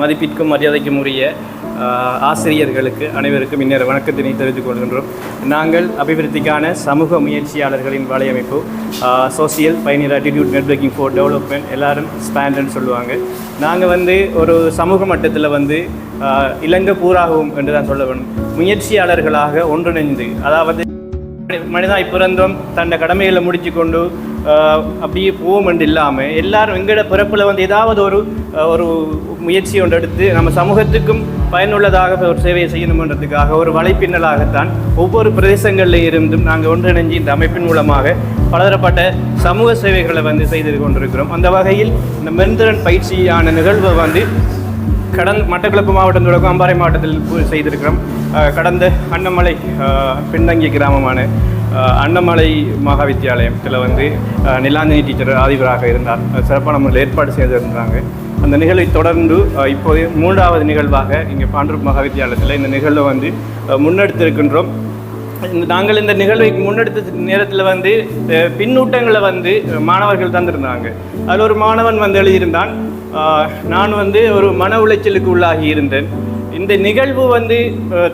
மதிப்பிற்கும் மரியாதைக்கும் உரிய ஆசிரியர்களுக்கு அனைவருக்கும் இந்நேர வணக்கத்தினை தெரிவித்துக் கொள்கின்றோம். நாங்கள் அபிவிருத்திக்கான சமூக முயற்சியாளர்களின் வலையமைப்பு, சோசியல் பயணியர் ஆட்டிடியூட் நெட்வொர்க்கிங் ஃபார் டெவலப்மெண்ட், எல்லாரும் ஸ்பேண்டுன்னு சொல்லுவாங்க. நாங்கள் ஒரு சமூக மட்டத்தில் இலங்கை பூராகவும் என்று தான் சொல்ல வேண்டும், முயற்சியாளர்களாக ஒன்றிணைந்து, அதாவது மனிதாய் பிறந்தோம் தன்னை கடமைகளை முடிச்சு கொண்டு அப்படியே போவோம் என்று இல்லாமல் எல்லாரும் எங்களோட பிறப்பில் ஏதாவது ஒரு முயற்சி ஒன்று எடுத்து நம்ம சமூகத்துக்கும் பயனுள்ளதாக ஒரு சேவையை செய்யணுன்றதுக்காக ஒரு வலைப்பின்னலாகத்தான் ஒவ்வொரு பிரதேசங்களில் இருந்தும் நாங்கள் ஒன்றிணைஞ்சு இந்த அமைப்பின் மூலமாக பலதரப்பட்ட சமூக சேவைகளை செய்து கொண்டிருக்கிறோம். அந்த வகையில் இந்த மென்திறன் பயிற்சியான நிகழ்வை மட்டக்களப்பு மாவட்டம் தொடக்கம் அம்பாறை மாவட்டத்தில் செய்திருக்கிறோம். கடந்த அன்னமலை பின்தங்கிய கிராமமான அன்னமலை மகா வித்தியாலயத்தில் நிலாந்தினி டீச்சர் ஆதிபராக இருந்தார். சிறப்பான முறையில் ஏற்பாடு செய்திருந்தாங்க. அந்த நிகழ்வை தொடர்ந்து இப்போது 3வது நிகழ்வாக இங்கே பாண்டூர் மகா வித்தியாலயத்தில் இந்த நிகழ்வை முன்னெடுத்திருக்கின்றோம். நாங்கள் இந்த நிகழ்வை முன்னெடுத்த நேரத்தில் பின்னூட்டங்களை மாணவர்கள் தந்திருந்தாங்க. அதில் ஒரு மாணவன் எழுதியிருந்தான், நான் ஒரு மன உளைச்சலுக்கு உள்ளாகி இருந்தேன். இந்த நிகழ்வு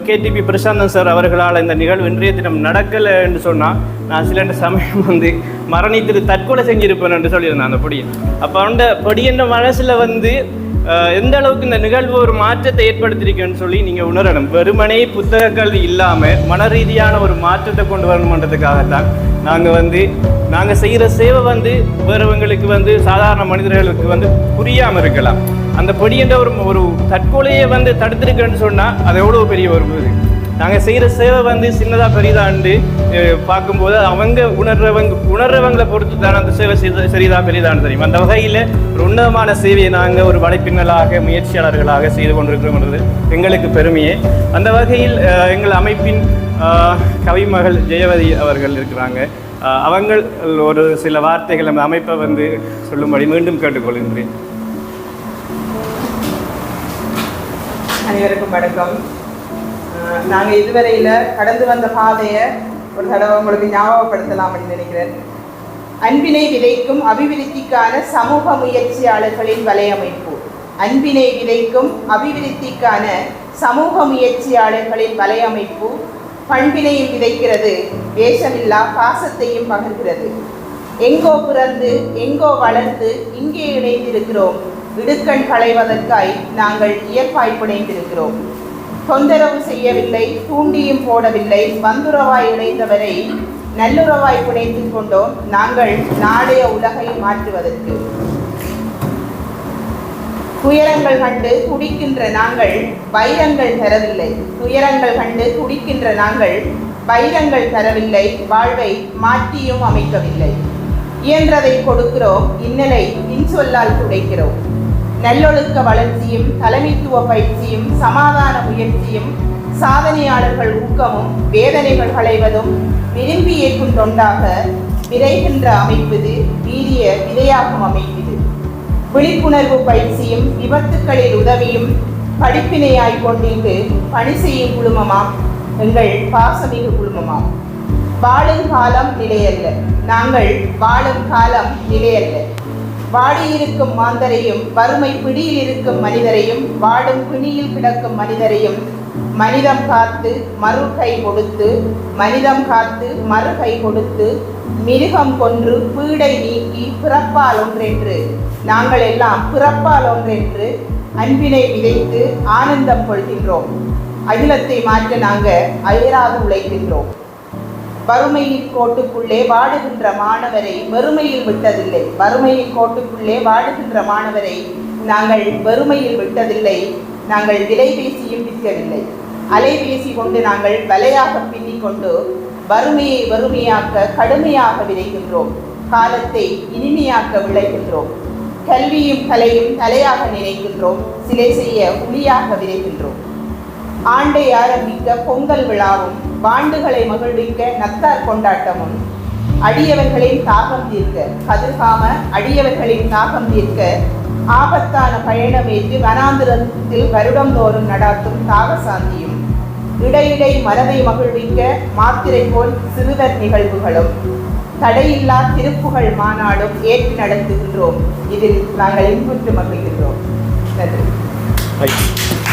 கேடிபி பிரசாந்தன் சார் அவர்களால் இந்த நிகழ்வு இன்றைய தினம் நடக்கலை என்று சொன்னால் நான் சில சமயம் மரணித்து தற்கொலை செஞ்சிருப்பேன் என்று சொல்லியிருந்தேன். அந்த பொடி அப்போ அந்த பொடி என்ற மனசில் எந்த அளவுக்கு இந்த நிகழ்வு ஒரு மாற்றத்தை ஏற்படுத்தியிருக்குன்னு சொல்லி நீங்கள் உணரணும். வெறுமனே புத்தக கல்வி இல்லாமல் மன ரீதியான ஒரு மாற்றத்தை கொண்டு வரணுன்றதுக்காகத்தான் நாங்கள் செய்கிற சேவை வேறவங்களுக்கு சாதாரண மனிதர்களுக்கு புரியாமல் இருக்கலாம். அந்த பொடி என்ற ஒரு தற்கொலையை தடுத்திருக்குன்னு சொன்னால் அது எவ்வளோ பெரிய ஒரு இது. நாங்கள் செய்கிற சேவை சின்னதாக பெரிதாண்டு பார்க்கும்போது அவங்க உணர்றவங்களை பொறுத்து தான் அந்த சேவை சரிதா பெரிதான்னு தெரியும். அந்த வகையில் ஒரு உன்னதமான சேவையை நாங்கள் ஒரு வலைப்பின்னலாக முயற்சியாளர்களாக செய்து கொண்டிருக்கிறோம்ன்றது எங்களுக்கு பெருமையே. அந்த வகையில் எங்கள் அமைப்பின் கவிமகள் ஜெயவதி அவர்கள் இருக்கிறாங்க. அவங்கள் ஒரு சில வார்த்தைகள் அந்த அமைப்பை சொல்லும்படி மீண்டும் கேட்டுக்கொள்கின்றேன். அனைவருக்கும் வணக்கம். நாங்கள் இதுவரையில் கடந்து வந்த பாதையை ஒரு தடவை உங்களுக்கு ஞாபகப்படுத்தலாம்னு நினைக்கிறேன். அன்பினை விதைக்கும் அபிவிருத்திக்கான சமூக முயற்சியாளர்களின் வலையமைப்பு. அன்பினை விதைக்கும் அபிவிருத்திக்கான சமூக முயற்சியாளர்களின் வலையமைப்பு பண்பினையும் விதைக்கிறது, வேஷமில்லா பாசத்தையும் பகிர்கிறது. எங்கோ பிறந்து எங்கோ வளர்ந்து இங்கே இணைந்திருக்கிறோம். இடுக்கண் களைவதற்காய் நாங்கள் இயற்பாய் புனைந்திருக்கிறோம். தொந்தரவு செய்யவில்லை, தூண்டியும் போடவில்லை, வந்துறவாய் இணைந்தவரை நல்லுறவாய் புனைந்து கொண்டோம் நாங்கள் நாளைய உலகை மாற்றுவதற்கு. துயரங்கள் கண்டு துடிக்கின்ற நாங்கள் வைரங்கள் தரவில்லை. துயரங்கள் கண்டு துடிக்கின்ற நாங்கள் வைரங்கள் தரவில்லை, வாழ்வை மாற்றியும் அமைக்கவில்லை. இயன்றதை கொடுக்கிறோம், இன்னலை இன்சொல்லால் துடைக்கிறோம். நல்லொழுக்க வளர்ச்சியும் தலைமைத்துவ பயிற்சியும் சமாதான முயற்சியும் சாதனையாளர்கள் ஊக்கமும் வேதனைகள் களைவதும் விரும்பி ஏற்கும் தொண்டாக விரைகின்ற அமைப்பது வீரிய விதையாகும் அமைப்பது. விழிப்புணர்வு பயிற்சியும் விபத்துக்களில் உதவியும் படிப்பினையாய் கொண்டிருந்து பணி செய்யும் குழுமமாம் எங்கள் பாசமிகு குழுமமாம். வாழும் காலம் நிலையல்ல, நாங்கள் வாழும் காலம் நிலையல்ல. வாடியிருக்கும் மாந்தரையும் வறுமை பிடியில் இருக்கும் மனிதரையும் வாடும் பிணியில் கிடக்கும் மனிதரையும் மனிதம் காத்து மறு கை கொடுத்து மனிதம் காத்து மறு கை கொடுத்து மிருகம் கொன்று பீடை நீக்கி பிறப்பால் ஒன்றென்று நாங்கள் எல்லாம் பிறப்பால் ஒன்றென்று அன்பினை விதைத்து ஆனந்தம் கொள்கின்றோம். அகிலத்தை மாற்ற நாங்கள் அயராது உழைக்கின்றோம். வறுமையின் கோட்டுக்குள்ளே வாடுகின்ற மாணவரை வெறுமையில் விட்டதில்லை. வறுமையின் கோட்டுக்குள்ளே வாடுகின்ற மாணவரை நாங்கள் வெறுமையில் விட்டதில்லை. நாங்கள் விலைபேசியும் விற்கவில்லை. அலைபேசி கொண்டு நாங்கள் வலையாக பின்னிக் கொண்டு வறுமையை வறுமையாக்க கடுமையாக விளைகின்றோம். காலத்தை இனிமையாக்க விளைகின்றோம். கல்வியும் கலையும் தலையாக நினைக்கின்றோம். சிலை செய்ய உளியாக விளைகின்றோம். ஆண்டை ஆரம்பிக்க பொங்கல் விழாவும் பாண்டுகளை மகிழ்விக்க நத்தார் கொண்டாட்டமும் அடியவர்களின் தாகம் தீர்க்க கதிர்காம அடியவர்களின் தாகம் தீர்க்க ஆபத்தான பயணமேற்று வனாந்திரத்தில் வருடந்தோறும் நடாத்தும் தாகசாந்தியும் இடையிடை மனதை மகிழ்விக்க மாத்திரை போல் சிறுவர் நிகழ்வுகளும் தடையில்லா திருப்புகழ் மாநாடும் ஏற்று நடத்துகின்றோம். இதில் நாங்கள் இன்புற்று மகிழ்கின்றோம். நன்றி. பை.